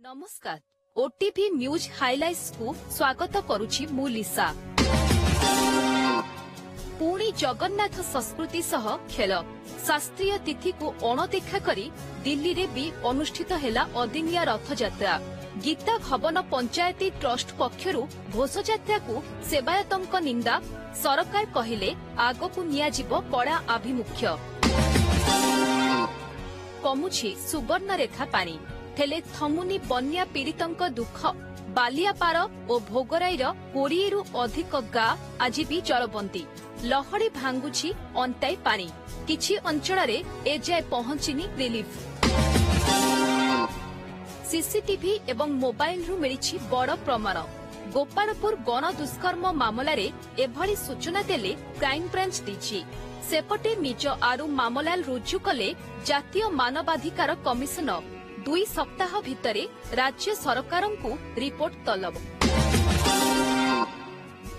नमस्कार OTV news highlights को स्वागत करुछि मु लिसा। पुणी जगन्नाथ संस्कृति सह खेल शास्त्रीय तिथि को अणदेखा करी दिल्ली रे भी अनुष्ठित हेला अदिनिया रथयात्रा। गीता भवन पंचायती ट्रस्ट पक्षरु घोषयात्रा को सेवायतंक निंदा सरकार कहिले आगकु नियाजिबो कड़ा आभिमुख्य। कमुछि सुवर्णरेखा पानी हेले थमुनी बन्या पीड़ितंक दुख। बालियापार और भोगराईर 20 अधिक गाँ आज भी जलबंदी। लहड़ी भांगुछि अंताई पानी। किछि अंचଳରେ एजाए पहुंचिनी रिलीफ। सीसीटीवी एवं मोबाइल रु मिलिछि बड़ प्रमाण। गोपालपुर गण दुष्कर्म मामलारे एभली सूचना देले क्राइम ब्रांच दिछि। सेपटे निज आरु मामला रुजु कले जातीय मानवाधिकार कमिशन। 2 सप्ताह भितरे राज्य सरकारंकु रिपोर्ट तलब।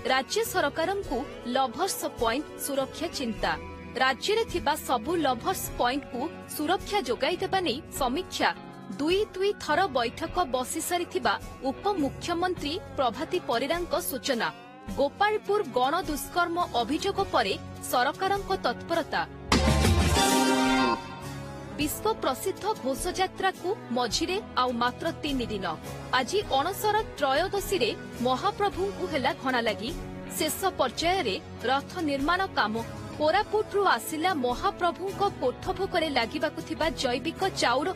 राज्य सरकारंकु लभर्स पॉइंट सुरक्षा चिंता। राज्य रे थिबा सबु लभर्स पॉइंट को सुरक्षा जोगाई देबा नै समीक्षा। 2 थर बैठक बसी सारिथिबा उप मुख्यमंत्री प्रभाती परिडांक सूचना। गोपालपुर गण दुष्कर्म अभियोग परे सरकारंक तत्परता। विश्व प्रसिद्ध घोषयात्रा को मझिरे आउ मात्र 3 दिन। आज अणसर त्रयोदशी रे महाप्रभु को हेला घणा लगी। शेष पर्याय रे रथ निर्माण काम। कोरापुट रु आसिला महाप्रभु को कोठभोगरे लागिबाकु थिबा जैविक चाउर।